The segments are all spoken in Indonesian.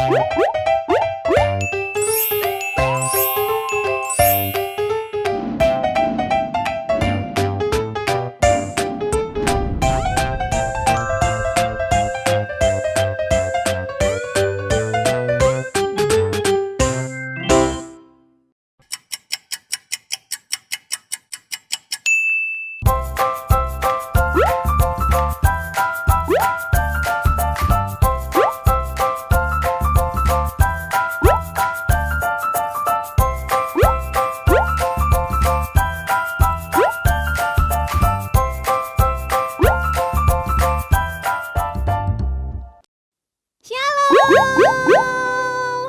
Shalom,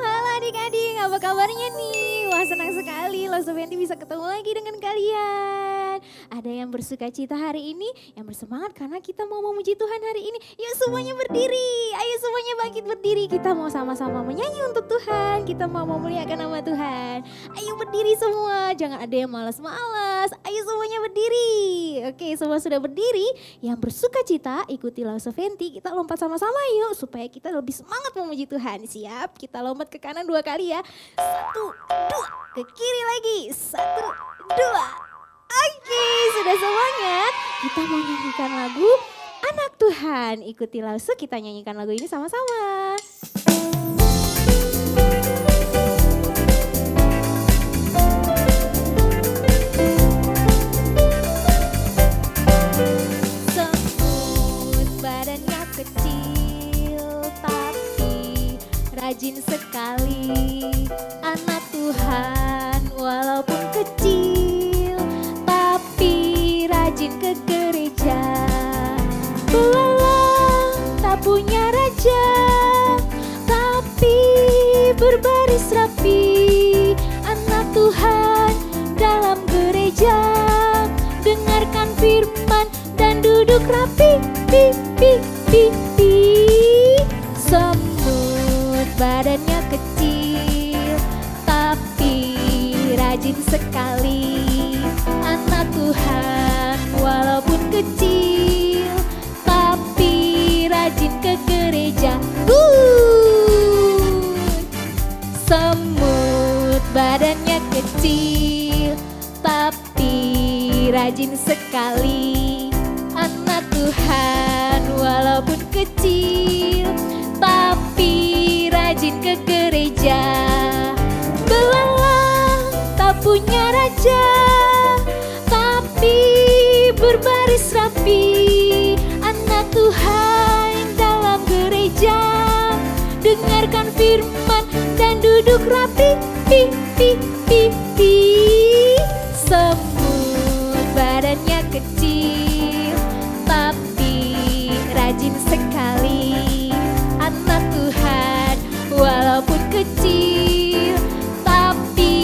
halo adik-adik, apa kabarnya nih? Wah, senang sekali loh Sofianti bisa ketemu lagi dengan kalian. Ada yang bersuka cita hari ini, yang bersemangat karena kita mau memuji Tuhan hari ini. Yuk semuanya berdiri, ayo semuanya bangkit berdiri. Kita mau sama-sama menyanyi untuk Tuhan, kita mau memuliakan nama Tuhan. Ayo berdiri semua, jangan ada yang malas-malas. Ayo semuanya berdiri. Oke, semua sudah berdiri. Yang bersuka cita ikutilah Sofianti, kita lompat sama-sama yuk supaya kita lebih semangat memuji Tuhan. Siap? Kita lompat ke kanan 2 kali ya. 1, 2, ke kiri lagi. 1, 2. Oke, sudah semuanya. Kita mau nyanyikan lagu Anak Tuhan. Ikutilah kita nyanyikan lagu ini sama-sama. Semut badannya kecil tapi rajin sekali. Anak Tuhan walaupun kecil tapi rajin ke gereja. Belalang tak punya raja tapi berbaris rapi. Anak Tuhan dalam gereja dengarkan firman dan duduk rapi. Pi, pi, pi, pi. Semut badannya kecil tapi rajin sekali. Anak Tuhan walaupun kecil tapi rajin ke gereja. Semut badannya kecil tapi rajin sekali. Anak Tuhan walaupun kecil tapi rajin ke gereja. Belalang tak punya raja tapi berbaris rapi. Anak Tuhan dalam gereja dengarkan firman dan duduk rapi. Pi, pi, pi, pi. Semut badannya kecil tapi rajin sekali. Anak Tuhan walaupun kecil tapi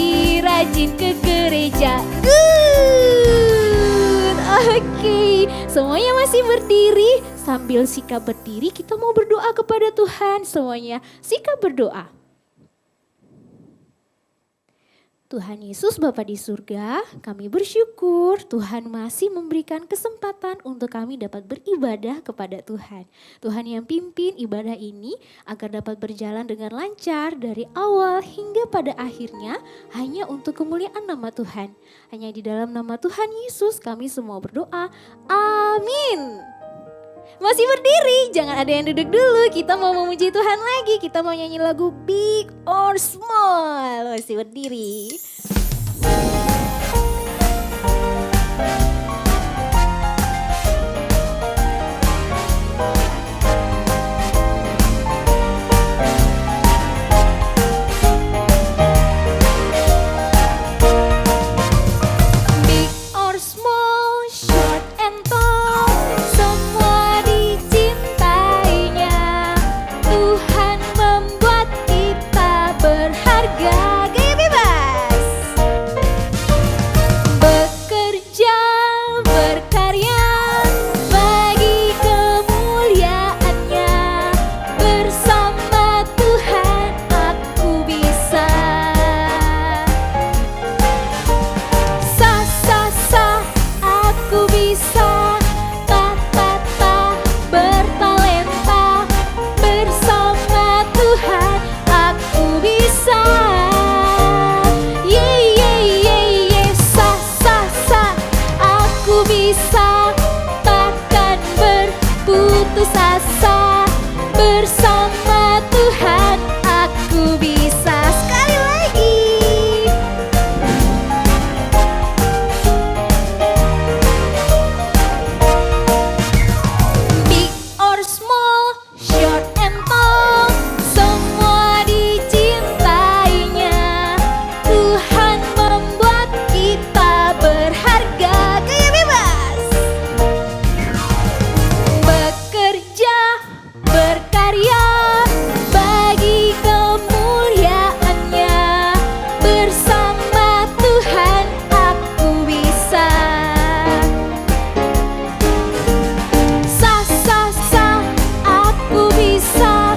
rajin ke gereja. Good. Oke, semuanya masih berdiri. Sambil sikap berdiri kita mau berdoa kepada Tuhan. Semuanya sikap berdoa. Tuhan Yesus Bapa di surga, kami bersyukur Tuhan masih memberikan kesempatan untuk kami dapat beribadah kepada Tuhan. Tuhan yang pimpin ibadah ini agar dapat berjalan dengan lancar dari awal hingga pada akhirnya hanya untuk kemuliaan nama Tuhan. Hanya di dalam nama Tuhan Yesus kami semua berdoa. Amin. Masih berdiri, jangan ada yang duduk dulu. Kita mau memuji Tuhan lagi. Kita mau nyanyi lagu Big or Small. Masih berdiri. Big or small, short and tall, semua dicintainya. Tuhan membuat kita berharga. Gaya bebas. Bekerja putus asa, bersama Tuhan aku bisa. Sekali lagi. Big or small, short and tall, semua dicintainya. Tuhan membuat kita berharga. Gaya bebas. Bekerja, berkarya bagi kemuliaannya. Bersama Tuhan aku bisa. Sa sa sa, aku bisa.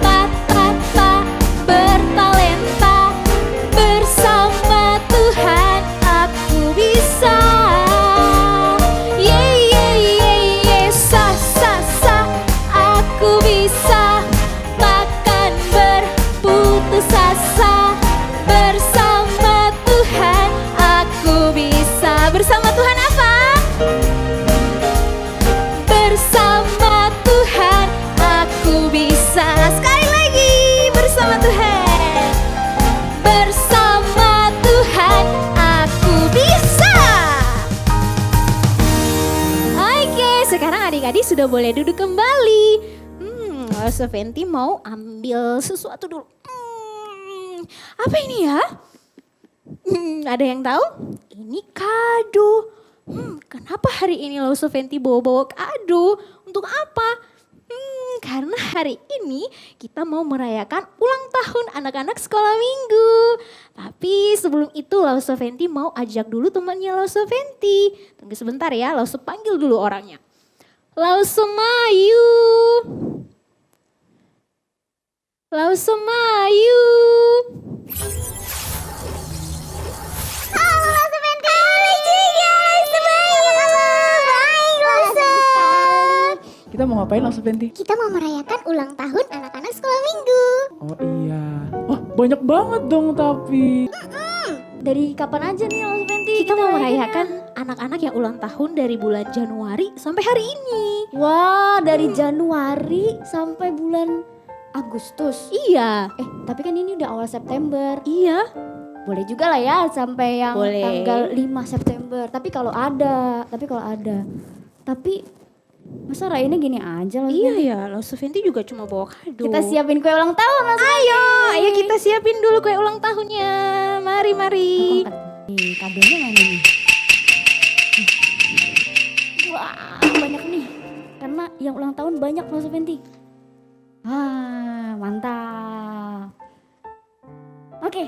Ta ta ta, bertalenta. Bersama Tuhan aku bisa. Ye ye ye ye, sa sa sa, aku bisa. Takkan berputus asa. Bersama Tuhan aku bisa. Bersama Tuhan apa? Bersama Tuhan aku bisa. Sekali lagi, bersama Tuhan. Bersama Tuhan aku bisa. Oke, sekarang adik-adik sudah boleh duduk kembali. Sofenti mau ambil sesuatu dulu. Apa ini ya? Ada yang tahu? Ini kado. Kenapa hari ini Lo Sofenti bawa-bawa kado? Untuk apa? Karena hari ini kita mau merayakan ulang tahun anak-anak sekolah minggu. Tapi sebelum itu Lo Sofenti mau ajak dulu temannya Lo Sofenti. Tunggu sebentar ya, Lo panggil dulu orangnya. Lo Semayu. Lo Semayu. Halo Sofenti. Halo juga Semayu. Halo. Baik Lose. Kita mau ngapain langsung Fenti? Kita mau merayakan ulang tahun anak-anak sekolah minggu. Oh iya. Wah banyak banget dong tapi. Dari kapan aja nih Lo Sofenti? Kita mau merayakan anak-anak yang ulang tahun dari bulan Januari sampai hari ini. Wah, dari Januari sampai bulan Agustus. Iya. Tapi kan ini udah awal September. Iya. Boleh juga lah ya sampai yang Boleh. tanggal 5 September. Tapi kalau ada. Tapi masa rayainnya gini aja loh. Iya ya, Lo Sofenti juga cuma bawa kado. Kita siapin kue ulang tahun langsung. Ayo kita siapin dulu kue ulang tahunnya. Mari, mari. Aku angkat. Nih, kadonya mana nih? Wah, banyak nih. Karena yang ulang tahun banyak loh Sofenti. Mantap. Oke.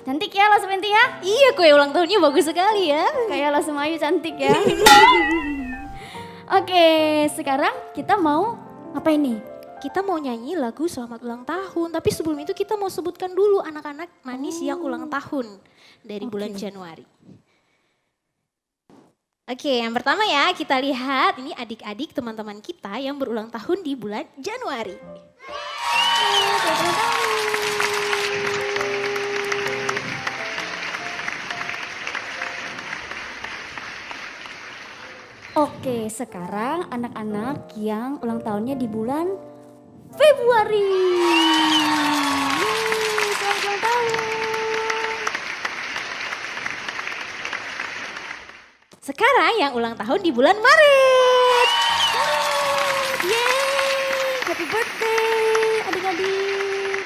Cantik ya lo Sofenti ya? Iya, kue ulang tahunnya bagus sekali ya. Kayak lo Semayu cantik ya. Oke, sekarang kita mau ngapain nih? Kita mau nyanyi lagu selamat ulang tahun. Tapi sebelum itu kita mau sebutkan dulu anak-anak manis yang ulang tahun dari bulan Januari. Oke, yang pertama ya kita lihat ini adik-adik teman-teman kita yang berulang tahun di bulan Januari. Oke, sekarang anak-anak yang ulang tahunnya di bulan Februari. Yeay, selamat ulang tahun. Sekarang yang ulang tahun di bulan Maret. Yeay, happy birthday adik-adik.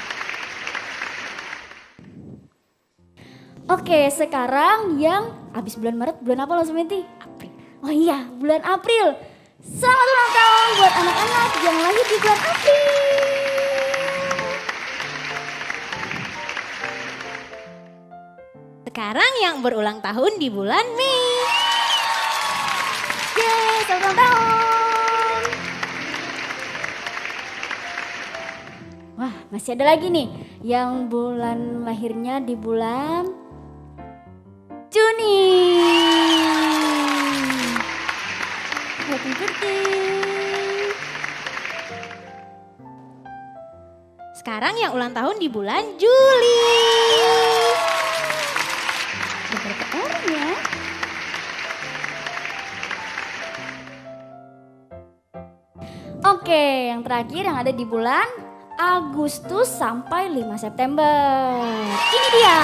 Oke, sekarang yang habis bulan Maret, bulan apa lo Sofenti? April. Oh iya, bulan April. Selamat ulang tahun buat anak-anak yang lahir di bulan April. Sekarang yang berulang tahun di bulan Mei. Yeay, selamat ulang tahun. Wah, masih ada lagi nih yang bulan lahirnya di bulan Juni. Happy birthday. Sekarang yang ulang tahun di bulan Juli. Beberapa orang ya. Oke, yang terakhir yang ada di bulan Agustus sampai 5 September. Ini dia.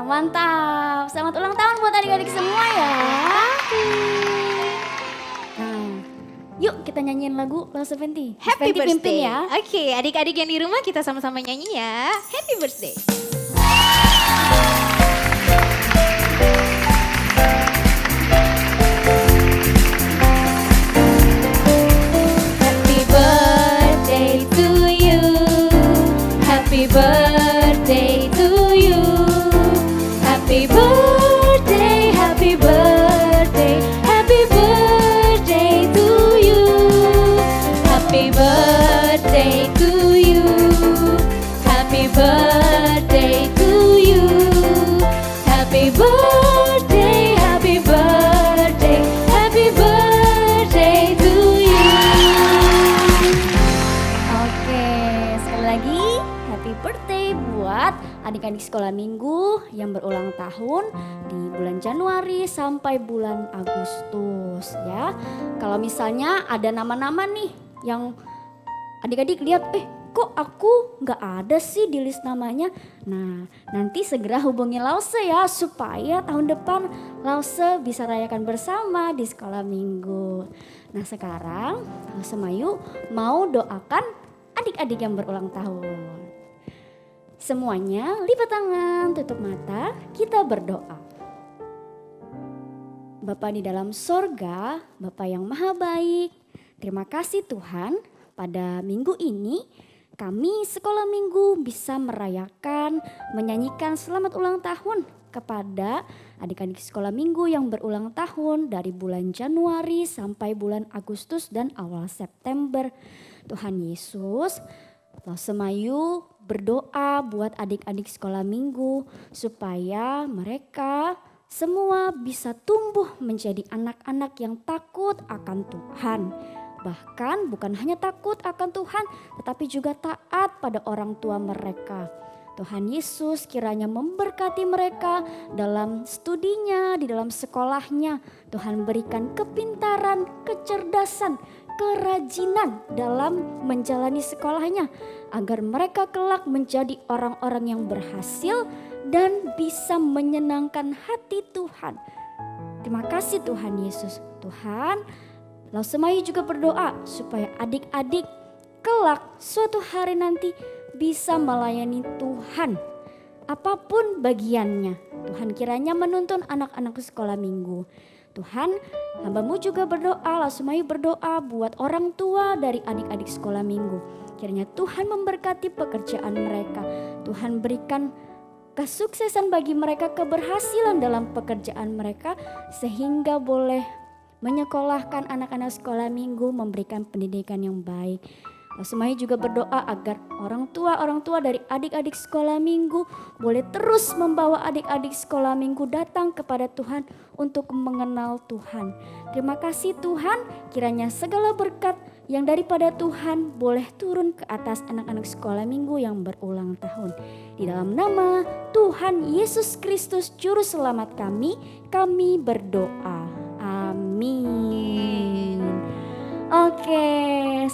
Mantap. Selamat ulang tahun buat adik-adik semua ya. Nah, yuk kita nyanyiin lagu Law 70. Happy Fenty pimpin birthday. ya. Oke, adik-adik yang di rumah kita sama-sama nyanyi ya. Happy birthday. Happy birthday to you. Happy birthday to you. Happy birthday, happy birthday, happy birthday to you. Happy birthday to you. Happy birthday to you. Happy birthday, happy birthday, happy birthday to you. Oke, sekali lagi happy birthday buat adik-adik sekolah minggu yang berulang tahun di bulan Januari sampai bulan Agustus ya. Kalau misalnya ada nama-nama nih yang adik-adik lihat, kok aku nggak ada sih di list namanya. Nah, nanti segera hubungi Lause ya supaya tahun depan Lause bisa rayakan bersama di sekolah minggu. Nah, sekarang Lause Mayu mau doakan adik-adik yang berulang tahun. Semuanya lipat tangan, tutup mata, kita berdoa. Bapa di dalam sorga, Bapa yang maha baik, terima kasih Tuhan pada minggu ini kami sekolah minggu bisa merayakan, menyanyikan selamat ulang tahun kepada adik-adik sekolah minggu yang berulang tahun dari bulan Januari sampai bulan Agustus dan awal September. Tuhan Yesus, Law Semayu berdoa buat adik-adik sekolah minggu supaya mereka semua bisa tumbuh menjadi anak-anak yang takut akan Tuhan. Bahkan bukan hanya takut akan Tuhan tetapi juga taat pada orang tua mereka. Tuhan Yesus kiranya memberkati mereka dalam studinya, di dalam sekolahnya. Tuhan berikan kepintaran, kecerdasan, kerajinan dalam menjalani sekolahnya. Agar mereka kelak menjadi orang-orang yang berhasil dan bisa menyenangkan hati Tuhan. Terima kasih Tuhan Yesus. Tuhan, Law Semayu juga berdoa supaya adik-adik kelak suatu hari nanti bisa melayani Tuhan. Apapun bagiannya, Tuhan kiranya menuntun anak-anak sekolah minggu. Tuhan, hamba-Mu juga berdoa, Law Semayu berdoa buat orang tua dari adik-adik sekolah minggu. Kiranya Tuhan memberkati pekerjaan mereka. Tuhan berikan kesuksesan bagi mereka, keberhasilan dalam pekerjaan mereka sehingga boleh menyekolahkan anak-anak sekolah minggu, memberikan pendidikan yang baik. Law Semayu juga berdoa agar orang tua dari adik-adik sekolah minggu boleh terus membawa adik-adik sekolah minggu datang kepada Tuhan untuk mengenal Tuhan. Terima kasih Tuhan, kiranya segala berkat yang daripada Tuhan boleh turun ke atas anak-anak sekolah minggu yang berulang tahun. Di dalam nama Tuhan Yesus Kristus Juru Selamat kami berdoa. Amin. Oke,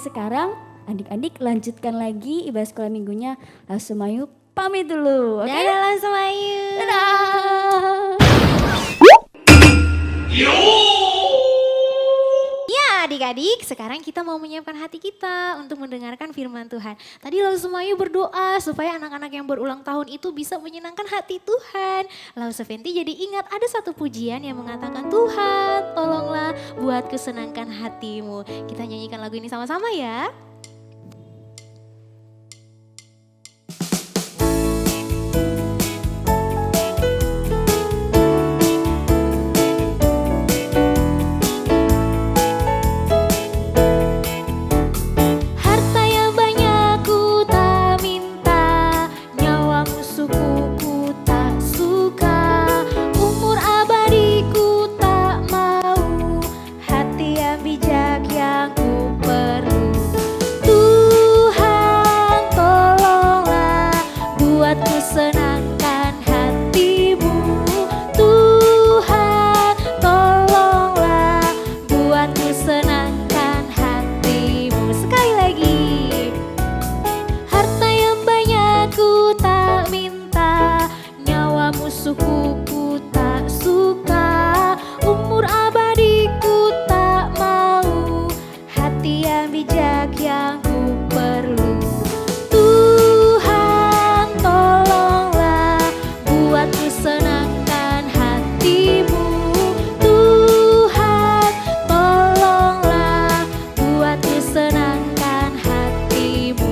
sekarang adik-adik lanjutkan lagi ibadah sekolah minggunya. Law Semayu pamit dulu. Oke? Dadah Law Semayu. Dadah. Ya adik-adik, sekarang kita mau menyiapkan hati kita untuk mendengarkan firman Tuhan. Tadi Law Semayu berdoa supaya anak-anak yang berulang tahun itu bisa menyenangkan hati Tuhan. Law 70 jadi ingat ada satu pujian yang mengatakan, Tuhan tolonglah buat kesenangkan hatimu. Kita nyanyikan lagu ini sama-sama ya. Bijak yang ku perlu. musuhku ku tak suka, umur abadiku tak mau, hati yang bijak yang ku perlu. Tuhan tolonglah buatku senangkan hatimu, Tuhan tolonglah buatku senangkan hatimu.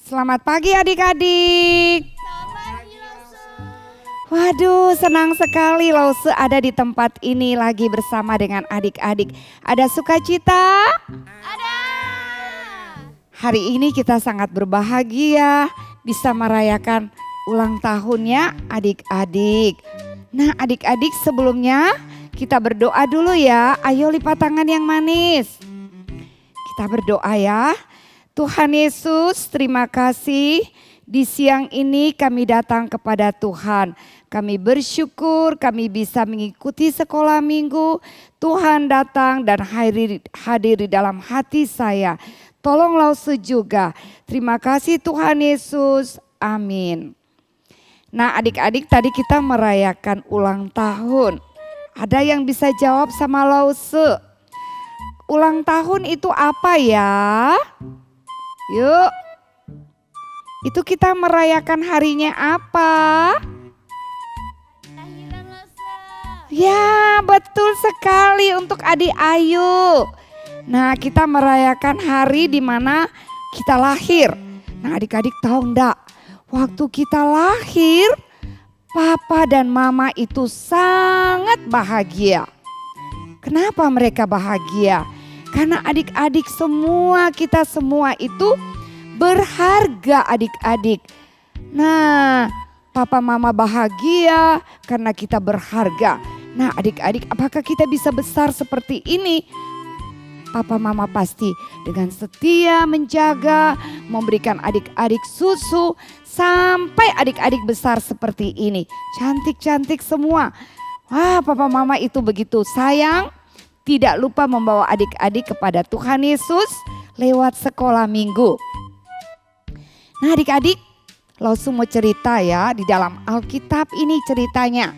Selamat pagi adik-adik. Waduh, senang sekali Lause ada di tempat ini lagi bersama dengan adik-adik. Ada sukacita? Ada. Hari ini kita sangat berbahagia bisa merayakan ulang tahunnya adik-adik. Nah adik-adik, sebelumnya kita berdoa dulu ya. Ayo lipat tangan yang manis. Kita berdoa ya. Tuhan Yesus, terima kasih di siang ini kami datang kepada Tuhan. Kami bersyukur kami bisa mengikuti sekolah minggu. Tuhan datang dan hadir di dalam hati saya. Tolong Lause juga. Terima kasih Tuhan Yesus. Amin. Nah adik-adik, tadi kita merayakan ulang tahun. Ada yang bisa jawab sama Lause? Ulang tahun itu apa ya? Yuk, itu kita merayakan harinya apa? Ya, betul sekali untuk adik Ayu. Nah, kita merayakan hari di mana kita lahir. Nah, adik-adik tahu enggak? Waktu kita lahir, papa dan mama itu sangat bahagia. Kenapa mereka bahagia? Karena adik-adik semua, kita semua itu berharga adik-adik. Nah, papa mama bahagia karena kita berharga. Nah adik-adik, apakah kita bisa besar seperti ini? Papa mama pasti dengan setia menjaga, memberikan adik-adik susu sampai adik-adik besar seperti ini. Cantik-cantik semua. Wah, papa mama itu begitu sayang. Tidak lupa membawa adik-adik kepada Tuhan Yesus lewat sekolah minggu. Nah adik-adik, Lause mau cerita ya, di dalam Alkitab ini ceritanya.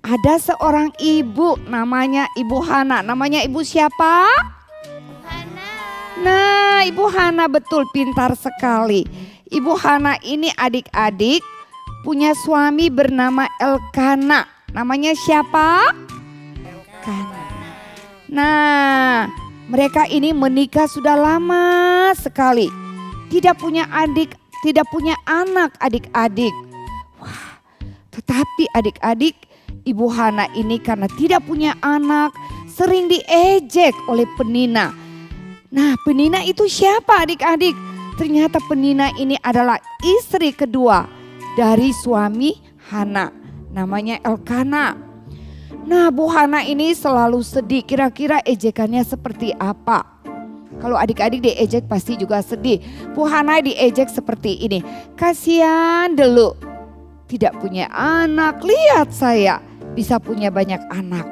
Ada seorang ibu namanya Ibu Hana. Namanya ibu siapa? Hana. Nah Ibu Hana betul, pintar sekali. Ibu Hana ini adik-adik punya suami bernama Elkana. Namanya siapa? Elkana. Nah, mereka ini menikah sudah lama sekali. Tidak punya adik, tidak punya anak adik-adik. Wah, tetapi adik-adik, Ibu Hana ini karena tidak punya anak, sering diejek oleh penina. Nah, penina itu siapa adik-adik? Ternyata penina ini adalah istri kedua dari suami Hana. Namanya Elkana. Nah Bu Hana ini selalu sedih, kira-kira ejekannya seperti apa? Kalau adik-adik diejek pasti juga sedih. Bu Hana diejek seperti ini, kasihan dulu tidak punya anak, lihat saya bisa punya banyak anak.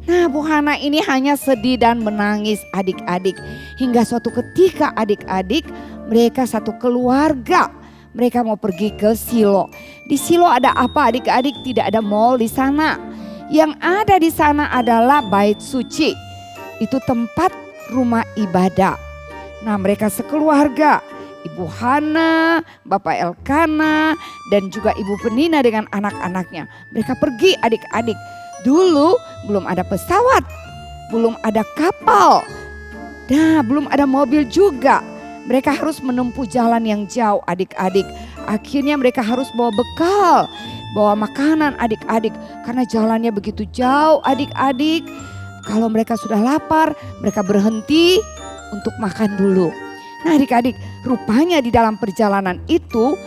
Nah Bu Hana ini hanya sedih dan menangis adik-adik. Hingga suatu ketika adik-adik mereka satu keluarga, mereka mau pergi ke Silo. Di Silo ada apa adik-adik? Tidak ada mall di sana. Yang ada di sana adalah bait suci. Itu tempat rumah ibadah. Nah mereka sekeluarga, Ibu Hana, Bapak Elkana, dan juga Ibu Penina dengan anak-anaknya. Mereka pergi adik-adik. Dulu belum ada pesawat, belum ada kapal. Nah belum ada mobil juga. Mereka harus menempuh jalan yang jauh adik-adik. Akhirnya mereka harus bawa bekal, bawa makanan adik-adik. Karena jalannya begitu jauh adik-adik. Kalau mereka sudah lapar, mereka berhenti untuk makan dulu. Nah adik-adik, rupanya di dalam perjalanan itu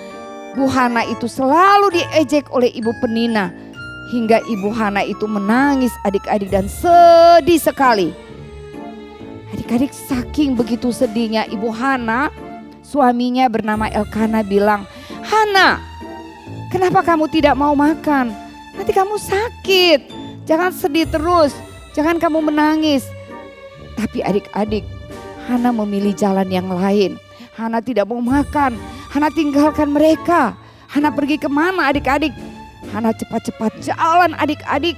Bu Hana itu selalu diejek oleh Ibu Penina. Hingga Ibu Hana itu menangis adik-adik dan sedih sekali. Adik-adik saking begitu sedihnya Ibu Hana, suaminya bernama Elkana bilang, "Hana, kenapa kamu tidak mau makan? Nanti kamu sakit. Jangan sedih terus, jangan kamu menangis." Tapi adik-adik, Hana memilih jalan yang lain. Hana tidak mau makan, Hana tinggalkan mereka. Hana pergi kemana adik-adik? Hana cepat-cepat jalan adik-adik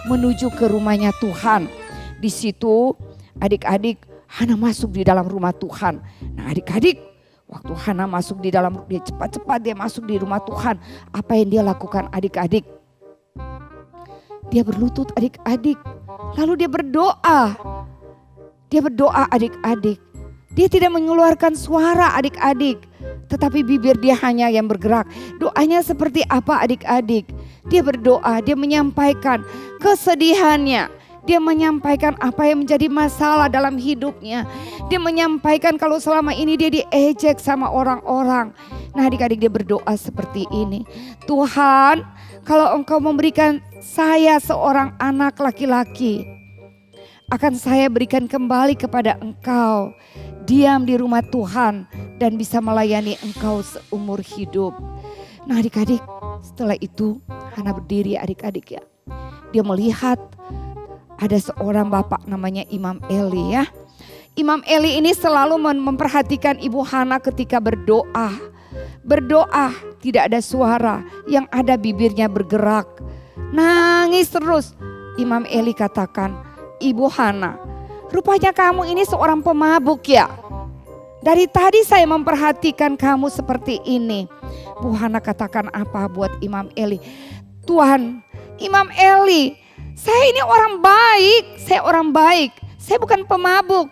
menuju ke rumahnya Tuhan. Di situ adik-adik Hana masuk di dalam rumah Tuhan. Nah adik-adik, waktu Hana masuk di dalam, dia cepat-cepat dia masuk di rumah Tuhan. Apa yang dia lakukan adik-adik? Dia berlutut adik-adik. Lalu dia berdoa. Dia berdoa adik-adik. Dia tidak mengeluarkan suara adik-adik. Tetapi bibir dia hanya yang bergerak. Doanya seperti apa adik-adik? Dia berdoa, dia menyampaikan kesedihannya. Dia menyampaikan apa yang menjadi masalah dalam hidupnya. Dia menyampaikan kalau selama ini dia diejek sama orang-orang. Nah adik-adik, dia berdoa seperti ini. Tuhan, kalau Engkau memberikan saya seorang anak laki-laki, akan saya berikan kembali kepada Engkau. Diam di rumah Tuhan dan bisa melayani Engkau seumur hidup. Nah adik-adik, setelah itu Hana berdiri adik-adik ya. Dia melihat ada seorang bapak namanya Imam Eli ya. Imam Eli ini selalu memperhatikan Ibu Hana ketika berdoa. Berdoa tidak ada suara, yang ada bibirnya bergerak. Nangis terus. Imam Eli katakan, "Ibu Hana, rupanya kamu ini seorang pemabuk ya. Dari tadi saya memperhatikan kamu seperti ini." Bu Hana katakan apa buat Imam Eli? "Tuhan, Imam Eli, saya ini orang baik, saya orang baik. Saya bukan pemabuk.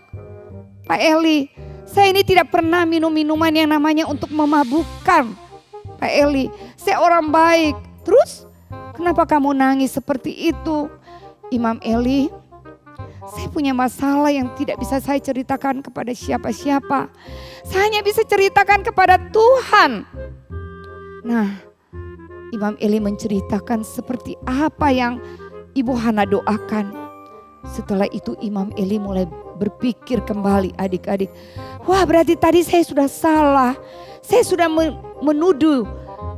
Pak Eli, saya ini tidak pernah minum minuman yang namanya untuk memabukkan. Pak Eli, saya orang baik. Terus kenapa kamu nangis seperti itu?" "Imam Eli, saya punya masalah yang tidak bisa saya ceritakan kepada siapa-siapa. Saya hanya bisa ceritakan kepada Tuhan." Nah, Imam Eli menceritakan seperti apa yang Ibu Hana doakan. Setelah itu Imam Eli mulai berpikir kembali adik-adik. Wah, berarti tadi saya sudah salah. Saya sudah menuduh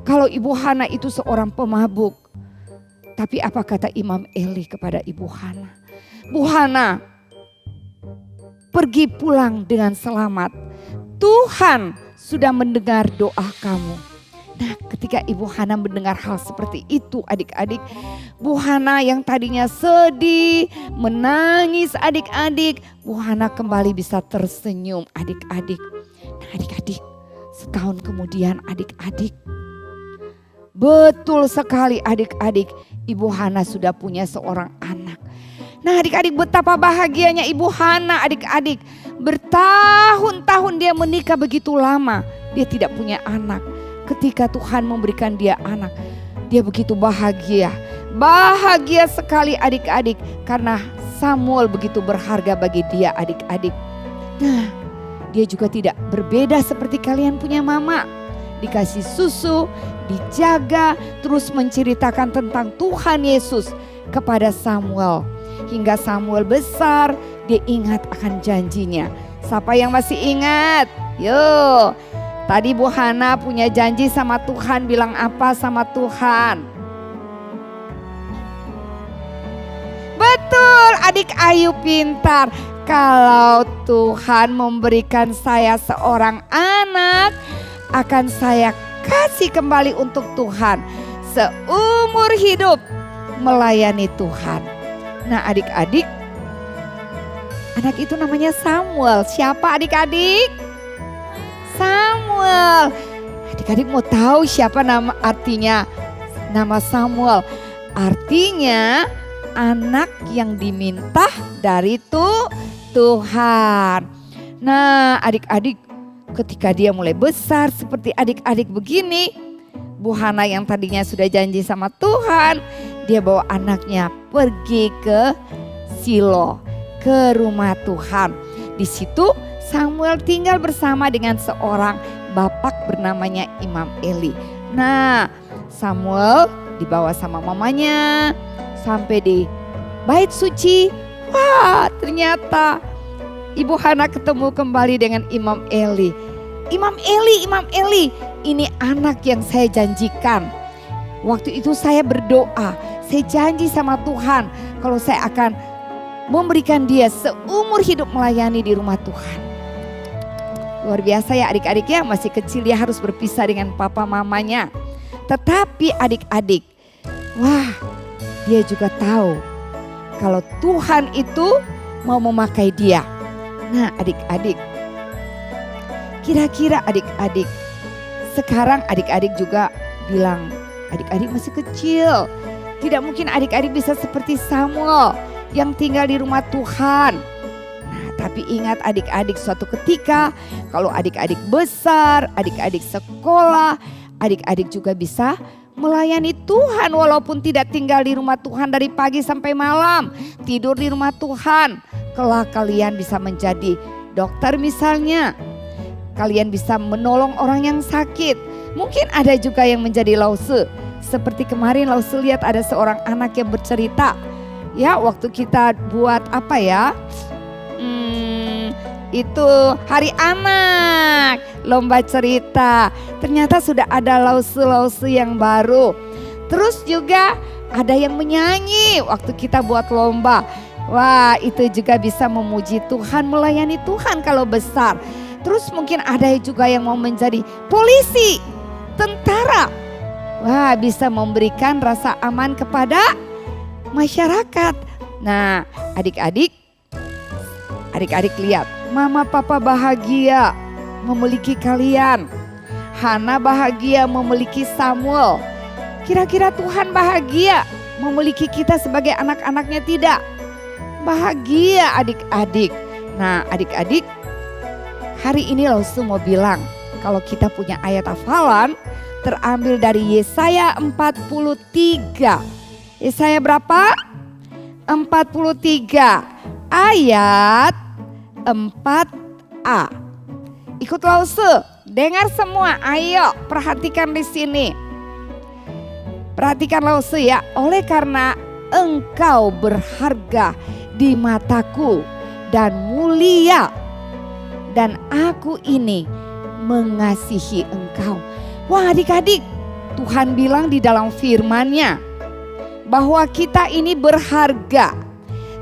kalau Ibu Hana itu seorang pemabuk. Tapi apa kata Imam Eli kepada Ibu Hana? "Bu Hana, pergi pulang dengan selamat. Tuhan sudah mendengar doa kamu." Nah ketika Ibu Hana mendengar hal seperti itu adik-adik, Bu Hana yang tadinya sedih, menangis adik-adik, Bu Hana kembali bisa tersenyum adik-adik. Nah adik-adik, setahun kemudian adik-adik, betul sekali adik-adik, Ibu Hana sudah punya seorang anak. Nah adik-adik, betapa bahagianya Ibu Hana adik-adik. Bertahun-tahun dia menikah begitu lama, dia tidak punya anak. Ketika Tuhan memberikan dia anak, dia begitu bahagia. Bahagia sekali adik-adik karena Samuel begitu berharga bagi dia adik-adik. Nah dia juga tidak berbeda seperti kalian punya mama. Dikasih susu, dijaga, terus menceritakan tentang Tuhan Yesus kepada Samuel. Hingga Samuel besar, dia ingat akan janjinya. Siapa yang masih ingat? Yuk. Tadi Bu Hana punya janji sama Tuhan, bilang apa sama Tuhan? Betul, adik Ayu pintar. Kalau Tuhan memberikan saya seorang anak, akan saya kasih kembali untuk Tuhan. Seumur hidup melayani Tuhan. Nah adik-adik, anak itu namanya Samuel. Siapa adik-adik? Samuel. Adik-adik mau tahu siapa artinya nama Samuel? Artinya anak yang diminta dari Tuhan. Nah adik-adik, ketika dia mulai besar seperti adik-adik begini, Bu Hana yang tadinya sudah janji sama Tuhan, dia bawa anaknya pergi ke Silo, ke rumah Tuhan. Di situ Samuel tinggal bersama dengan seorang bapak bernamanya Imam Eli. Nah, Samuel dibawa sama mamanya sampai di bait suci. Wah, ternyata Ibu Hana ketemu kembali dengan Imam Eli. Imam Eli, ini anak yang saya janjikan. Waktu itu saya berdoa, saya janji sama Tuhan kalau saya akan memberikan dia seumur hidup melayani di rumah Tuhan. Luar biasa ya adik-adiknya, masih kecil dia harus berpisah dengan papa mamanya. Tetapi adik-adik, wah, dia juga tahu kalau Tuhan itu mau memakai dia. Nah adik-adik, kira-kira adik-adik, sekarang adik-adik juga bilang, adik-adik masih kecil. Tidak mungkin adik-adik bisa seperti Samuel yang tinggal di rumah Tuhan. Nah, tapi ingat adik-adik, suatu ketika kalau adik-adik besar, adik-adik sekolah, adik-adik juga bisa melayani Tuhan walaupun tidak tinggal di rumah Tuhan dari pagi sampai malam. Tidur di rumah Tuhan. Kelak kalian bisa menjadi dokter misalnya. Kalian bisa menolong orang yang sakit. Mungkin ada juga yang menjadi lause. Seperti kemarin lause lihat ada seorang anak yang bercerita. Ya waktu kita buat apa ya? Itu hari anak, lomba cerita. Ternyata sudah ada lause-lause yang baru. Terus juga ada yang menyanyi waktu kita buat lomba. Wah, itu juga bisa memuji Tuhan, melayani Tuhan kalau besar. Terus mungkin ada juga yang mau menjadi polisi, tentara. Wah, bisa memberikan rasa aman kepada masyarakat. Nah, adik-adik lihat, mama papa bahagia memiliki kalian. Hana bahagia memiliki Samuel. Kira-kira Tuhan bahagia memiliki kita sebagai anak-anaknya tidak? Bahagia adik-adik. Nah adik-adik, hari ini Lausu mau bilang kalau kita punya ayat hafalan terambil dari Yesaya 43. Yesaya berapa? 43 ayat 4a. Ikut Lausu, dengar semua, ayo perhatikan di sini. Perhatikan Lausu ya, oleh karena engkau berharga di mataku dan mulia, dan aku ini mengasihi engkau. Wah adik-adik, Tuhan bilang di dalam firman-Nya bahwa kita ini berharga.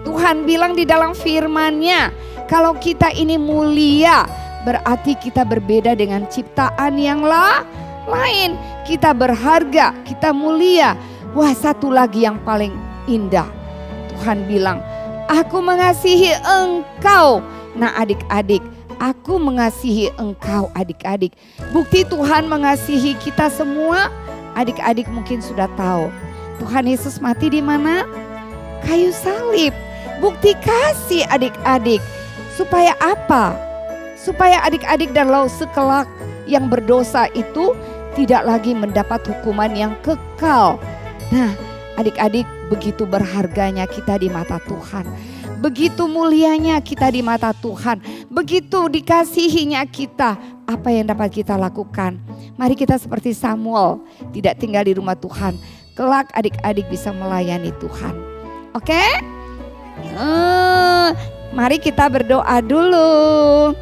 Tuhan bilang di dalam firman-Nya kalau kita ini mulia, berarti kita berbeda dengan ciptaan yang lain. Kita berharga, kita mulia. Wah satu lagi yang paling indah. Tuhan bilang, aku mengasihi engkau. Nah adik-adik, aku mengasihi engkau adik-adik. Bukti Tuhan mengasihi kita semua, adik-adik mungkin sudah tahu. Tuhan Yesus mati di mana? Kayu salib. Bukti kasih adik-adik. Supaya apa? Supaya adik-adik dan Lausu kelak yang berdosa itu tidak lagi mendapat hukuman yang kekal. Nah adik-adik, begitu berharganya kita di mata Tuhan. Begitu mulianya kita di mata Tuhan. Begitu dikasihinya kita. Apa yang dapat kita lakukan? Mari kita seperti Samuel, tidak tinggal di rumah Tuhan. Kelak adik-adik bisa melayani Tuhan. Oke? Mari kita berdoa dulu.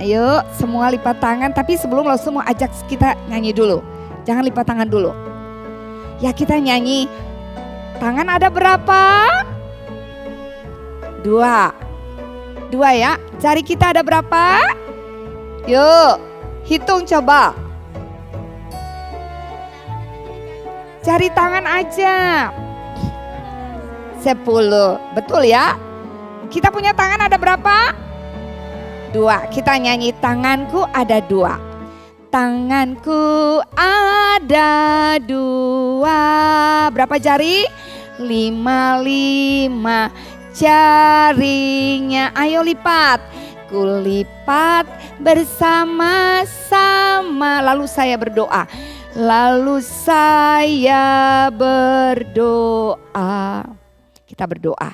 Ayo semua lipat tangan. Tapi sebelum lo semua ajak kita nyanyi dulu. Jangan lipat tangan dulu. Ya kita nyanyi. Tangan ada berapa? 2 ya. Jari kita ada berapa? Yuk hitung coba. Jari tangan aja. 10. Betul ya? Kita punya tangan ada berapa? 2. Kita nyanyi, tanganku ada 2. Tanganku ada 2. Berapa jari? 5 jarinya. Ayo lipat. Kulipat bersama-sama. Lalu saya berdoa. Kita berdoa.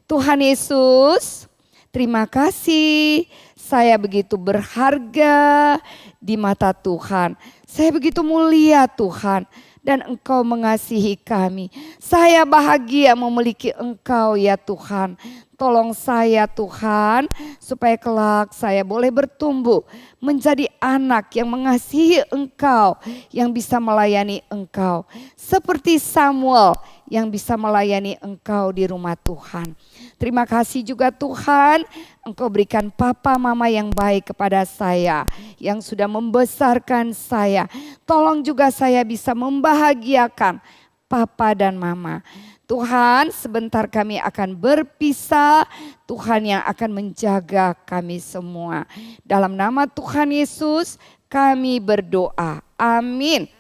Tuhan Yesus, terima kasih. Saya begitu berharga di mata Tuhan. Saya begitu mulia Tuhan. dan Engkau mengasihi kami. Saya bahagia memiliki Engkau ya Tuhan. Tolong saya Tuhan, supaya kelak saya boleh bertumbuh menjadi anak yang mengasihi Engkau, yang bisa melayani Engkau. Seperti Samuel yang bisa melayani Engkau di rumah Tuhan. Terima kasih juga Tuhan, Engkau berikan papa mama yang baik kepada saya, yang sudah membesarkan saya. Tolong juga saya bisa membahagiakan papa dan mama. Tuhan, sebentar kami akan berpisah. Tuhan yang akan menjaga kami semua. Dalam nama Tuhan Yesus kami berdoa. Amin.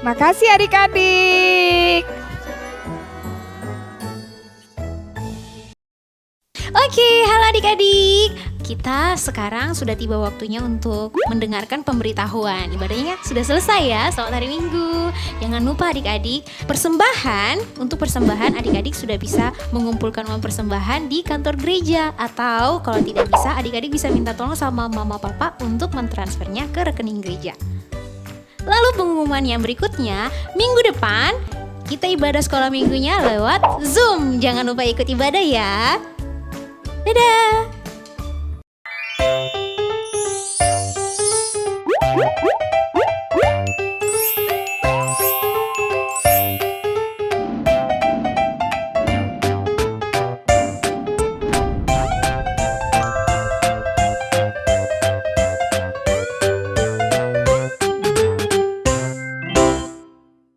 Makasih adik-adik. Oke, halo adik-adik. Kita sekarang sudah tiba waktunya untuk mendengarkan pemberitahuan. Ibadahnya sudah selesai ya, selamat hari Minggu. Jangan lupa adik-adik, untuk persembahan adik-adik sudah bisa mengumpulkan uang persembahan di kantor gereja. Atau kalau tidak bisa, adik-adik bisa minta tolong sama mama papa untuk mentransfernya ke rekening gereja. Lalu pengumuman yang berikutnya, minggu depan kita ibadah sekolah minggunya lewat Zoom. Jangan lupa ikut ibadah ya. Dadah!